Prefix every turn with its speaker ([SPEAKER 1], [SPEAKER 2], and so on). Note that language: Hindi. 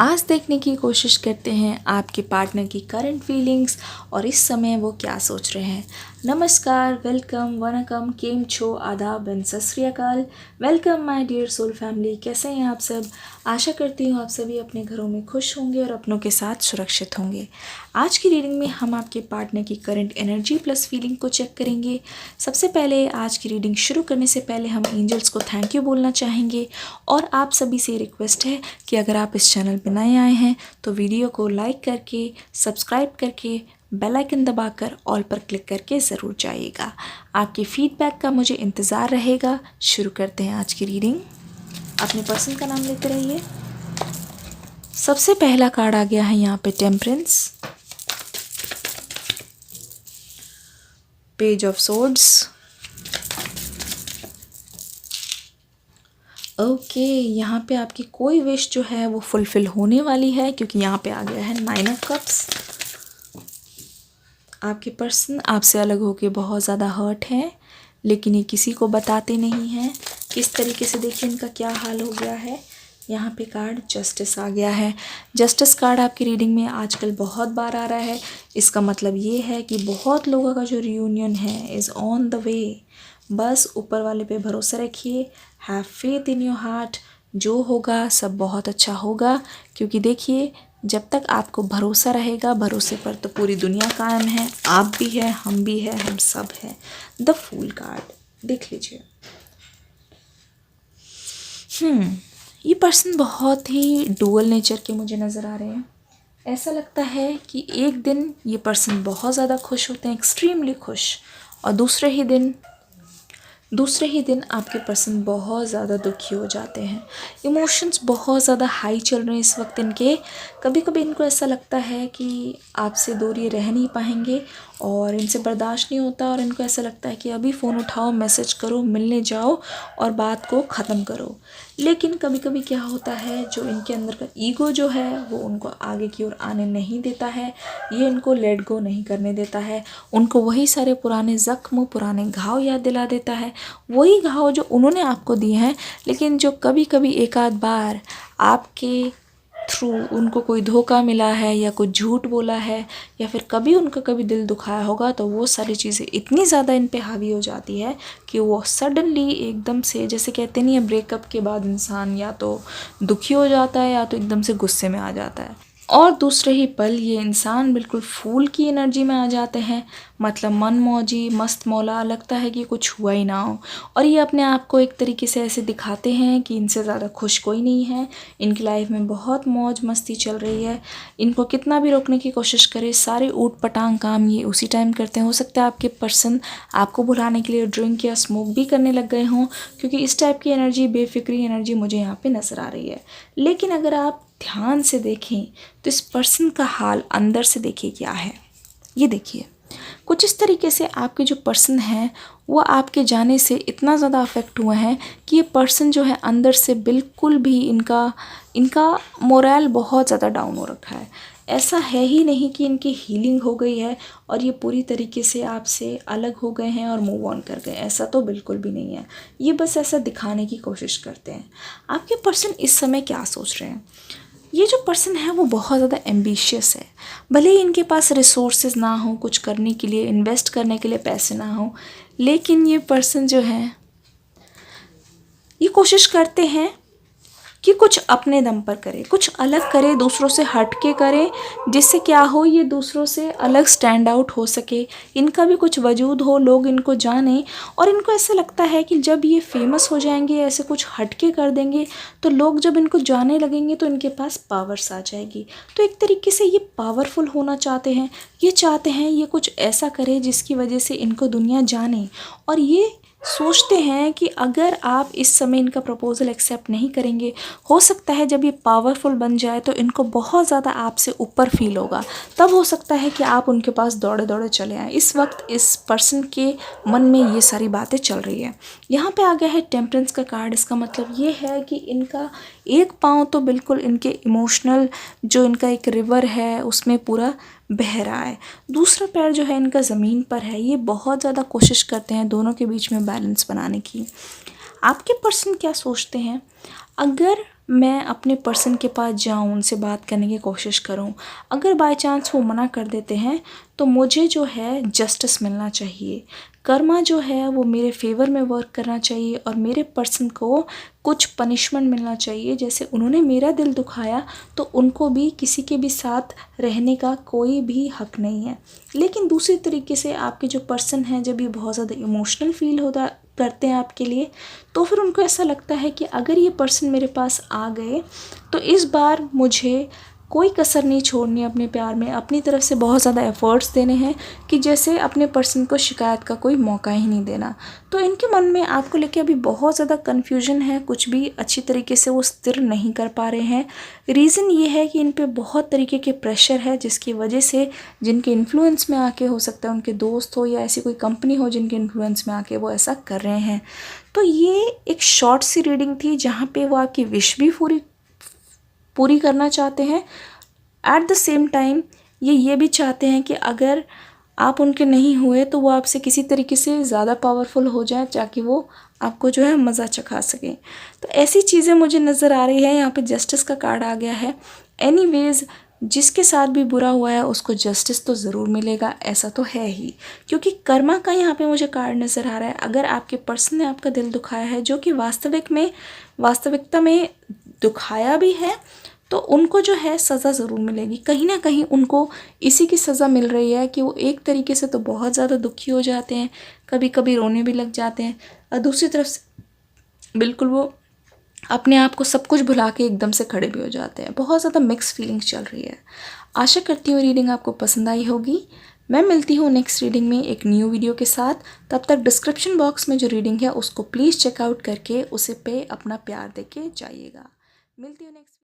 [SPEAKER 1] आज देखने की कोशिश करते हैं आपके पार्टनर की करंट फीलिंग्स और इस समय वो क्या सोच रहे हैं। नमस्कार, वेलकम, वनकम, केम छो, आदाब and Sat Sri Akal. Welcome my dear soul family. कैसे हैं आप सब? आशा करती हूँ आप सभी अपने घरों में खुश होंगे और अपनों के साथ सुरक्षित होंगे। आज की रीडिंग में हम आपके पार्टनर की करंट एनर्जी प्लस फीलिंग को चेक करेंगे। सबसे पहले आज की रीडिंग शुरू करने से पहले हम एंजल्स को थैंक यू बोलना चाहेंगे और आप सभी से रिक्वेस्ट है कि अगर आप इस चैनल पर नए आए हैं तो वीडियो को लाइक करके, सब्सक्राइब करके, बेल आइकन दबाकर ऑल पर क्लिक करके ज़रूर जाइएगा। आपके फीडबैक का मुझे इंतज़ार रहेगा। शुरू करते हैं आज की रीडिंग। अपने पर्सन का नाम लेते रहिए। सबसे पहला कार्ड आ गया है यहाँ पे temperance, page of swords. Okay, यहाँ पे आपकी कोई विश जो है वो फुलफिल होने वाली है क्योंकि यहाँ पे आ गया है 9 ऑफ कप्स। आपके पर्सन आपसे अलग होके बहुत ज़्यादा हर्ट हैं, लेकिन ये किसी को बताते नहीं हैं। किस तरीके से देखिए इनका क्या हाल हो गया है। यहाँ पे कार्ड जस्टिस आ गया है। जस्टिस कार्ड आपकी रीडिंग में आजकल बहुत बार आ रहा है। इसका मतलब ये है कि बहुत लोगों का जो रियूनियन है इज़ ऑन द वे। बस ऊपर वाले पे भरोसा रखिए, have faith in your heart. जो होगा सब बहुत अच्छा होगा, क्योंकि देखिए जब तक आपको भरोसा रहेगा, भरोसे पर तो पूरी दुनिया कायम है। आप भी है, हम भी है, हम सब है। द फूल कार्ड देख लीजिए। ये पर्सन बहुत ही डुअल नेचर के मुझे नज़र आ रहे हैं। ऐसा लगता है कि एक दिन ये पर्सन बहुत ज़्यादा खुश होते हैं, एक्सट्रीमली खुश, और दूसरे ही दिन आपके पर्सन बहुत ज़्यादा दुखी हो जाते हैं। इमोशंस बहुत ज़्यादा हाई चल रहे हैं इस वक्त इनके। कभी कभी इनको ऐसा लगता है कि आपसे दूर ये रह नहीं पाएंगे और इनसे बर्दाश्त नहीं होता, और इनको ऐसा लगता है कि अभी फ़ोन उठाओ, मैसेज करो, मिलने जाओ और बात को ख़त्म करो। लेकिन कभी कभी क्या होता है, जो इनके अंदर का ईगो जो है वो उनको आगे की ओर आने नहीं देता है। ये इनको लेट गो नहीं करने देता है। उनको वही सारे पुराने ज़ख्म, पुराने घाव याद दिला देता है। वही घाव जो उन्होंने आपको दिए हैं, लेकिन जो कभी कभी एक आध बार आपके थ्रू उनको कोई धोखा मिला है या कुछ झूठ बोला है या फिर कभी उनका कभी दिल दुखाया होगा, तो वो सारी चीज़ें इतनी ज़्यादा इन पे हावी हो जाती है कि वो सडनली एकदम से, जैसे कहते नहीं है ब्रेकअप के बाद इंसान या तो दुखी हो जाता है या तो एकदम से गुस्से में आ जाता है, और दूसरे ही पल ये इंसान बिल्कुल फूल की एनर्जी में आ जाते हैं। मतलब मन मौजी, मस्त मौला, लगता है कि कुछ हुआ ही ना हो। और ये अपने आप को एक तरीके से ऐसे दिखाते हैं कि इनसे ज़्यादा खुश कोई नहीं है। इनकी लाइफ में बहुत मौज मस्ती चल रही है। इनको कितना भी रोकने की कोशिश करे, सारे ऊट पटांग काम ये उसी टाइम करते हैं। हो सकता है आपके पर्सन आपको भुलाने के लिए ड्रिंक या स्मोक भी करने लग गए हों, क्योंकि इस टाइप की एनर्जी, बेफिक्री एनर्जी मुझे यहाँ पे नज़र आ रही है। लेकिन अगर आप ध्यान से देखें तो इस पर्सन का हाल अंदर से देखिए क्या है। ये देखिए कुछ इस तरीके से आपके जो पर्सन हैं वो आपके जाने से इतना ज़्यादा अफेक्ट हुए हैं कि ये पर्सन जो है अंदर से बिल्कुल भी इनका मोरल बहुत ज़्यादा डाउन हो रखा है। ऐसा है ही नहीं कि इनकी हीलिंग हो गई है और ये पूरी तरीके से आपसे अलग हो गए हैं और मूव ऑन कर गए, ऐसा तो बिल्कुल भी नहीं है। ये बस ऐसा दिखाने की कोशिश करते हैं। आपके पर्सन इस समय क्या सोच रहे हैं? ये जो पर्सन है वो बहुत ज़्यादा एम्बिशियस है। भले ही इनके पास रिसोर्सेज ना हो, कुछ करने के लिए, इन्वेस्ट करने के लिए पैसे ना हो, लेकिन ये पर्सन जो है ये कोशिश करते हैं कि कुछ अपने दम पर करे, कुछ अलग करे, दूसरों से हट के करे, जिससे क्या हो, ये दूसरों से अलग स्टैंड आउट हो सके, इनका भी कुछ वजूद हो, लोग इनको जाने। और इनको ऐसा लगता है कि जब ये फेमस हो जाएंगे, ऐसे कुछ हट के कर देंगे, तो लोग जब इनको जाने लगेंगे तो इनके पास पावर्स आ जाएगी। तो एक तरीके से ये पावरफुल होना चाहते हैं। ये चाहते हैं ये कुछ ऐसा करे जिसकी वजह से इनको दुनिया जाने, और ये सोचते हैं कि अगर आप इस समय इनका प्रपोज़ल एक्सेप्ट नहीं करेंगे, हो सकता है जब ये पावरफुल बन जाए तो इनको बहुत ज़्यादा आपसे ऊपर फील होगा। तब हो सकता है कि आप उनके पास दौड़े दौड़े चले आएँ। इस वक्त इस पर्सन के मन में ये सारी बातें चल रही है। यहाँ पे आ गया है टेम्परेंस का कार्ड। इसका मतलब ये है कि इनका एक पाँव तो बिल्कुल इनके इमोशनल जो इनका एक रिवर है उसमें पूरा बह रहा है, दूसरा पैर जो है इनका ज़मीन पर है। ये बहुत ज़्यादा कोशिश करते हैं दोनों के बीच में बैलेंस बनाने की। आपके पर्सन क्या सोचते हैं? अगर मैं अपने पर्सन के पास जाऊँ, उनसे बात करने की कोशिश करूँ। अगर बाय चांस वो मना कर देते हैं तो मुझे जो है जस्टिस मिलना चाहिए। कर्मा जो है वो मेरे फेवर में वर्क करना चाहिए और मेरे पर्सन को कुछ पनिशमेंट मिलना चाहिए। जैसे उन्होंने मेरा दिल दुखाया तो उनको भी किसी के भी साथ रहने का कोई भी हक नहीं है। लेकिन दूसरी तरीके से आपके जो पर्सन हैं जब ये बहुत ज़्यादा इमोशनल फील होता करते हैं आपके लिए, तो फिर उनको ऐसा लगता है कि अगर ये पर्सन मेरे पास आ गए तो इस बार मुझे कोई कसर नहीं छोड़नी है अपने प्यार में, अपनी तरफ से बहुत ज़्यादा एफ़र्ट्स देने हैं कि जैसे अपने पर्सन को शिकायत का कोई मौका ही नहीं देना। तो इनके मन में आपको लेके अभी बहुत ज़्यादा कन्फ्यूजन है, कुछ भी अच्छी तरीके से वो स्थिर नहीं कर पा रहे हैं। रीज़न ये है कि इन पे बहुत तरीके के प्रेशर है जिसकी वजह से, जिनके इन्फ्लुएंस में आके हो सकता है उनके दोस्त हो या ऐसी कोई कंपनी हो जिनके इन्फ्लुएंस में आके वो ऐसा कर रहे हैं। तो ये एक शॉर्ट सी रीडिंग थी जहाँ पे वो आपकी विश भी पूरी करना चाहते हैं। एट द सेम टाइम ये भी चाहते हैं कि अगर आप उनके नहीं हुए तो वो आपसे किसी तरीके से ज़्यादा पावरफुल हो जाए ताकि वो आपको जो है मज़ा चखा सकें। तो ऐसी चीज़ें मुझे नज़र आ रही है। यहाँ पे जस्टिस का कार्ड आ गया है। एनीवेज, जिसके साथ भी बुरा हुआ है उसको जस्टिस तो ज़रूर मिलेगा, ऐसा तो है ही, क्योंकि कर्मा का यहाँ पे मुझे कार्ड नज़र आ रहा है। अगर आपके पर्सन ने आपका दिल दुखाया है, जो कि वास्तविकता में दुखाया भी है, तो उनको जो है सज़ा ज़रूर मिलेगी। कहीं ना कहीं उनको इसी की सज़ा मिल रही है कि वो एक तरीके से तो बहुत ज़्यादा दुखी हो जाते हैं, कभी कभी रोने भी लग जाते हैं, और दूसरी तरफ से बिल्कुल वो अपने आप को सब कुछ भुला के एकदम से खड़े भी हो जाते हैं। बहुत ज़्यादा मिक्स फीलिंग्स चल रही है। आशा करती हूँ रीडिंग आपको पसंद आई होगी। मैं मिलती हूँ नेक्स्ट रीडिंग में एक न्यू वीडियो के साथ। तब तक डिस्क्रिप्शन बॉक्स में जो रीडिंग है उसको प्लीज़ चेकआउट करके उसे पे अपना प्यार दे के जाइएगा। मिलती हूँ नेक्स्ट।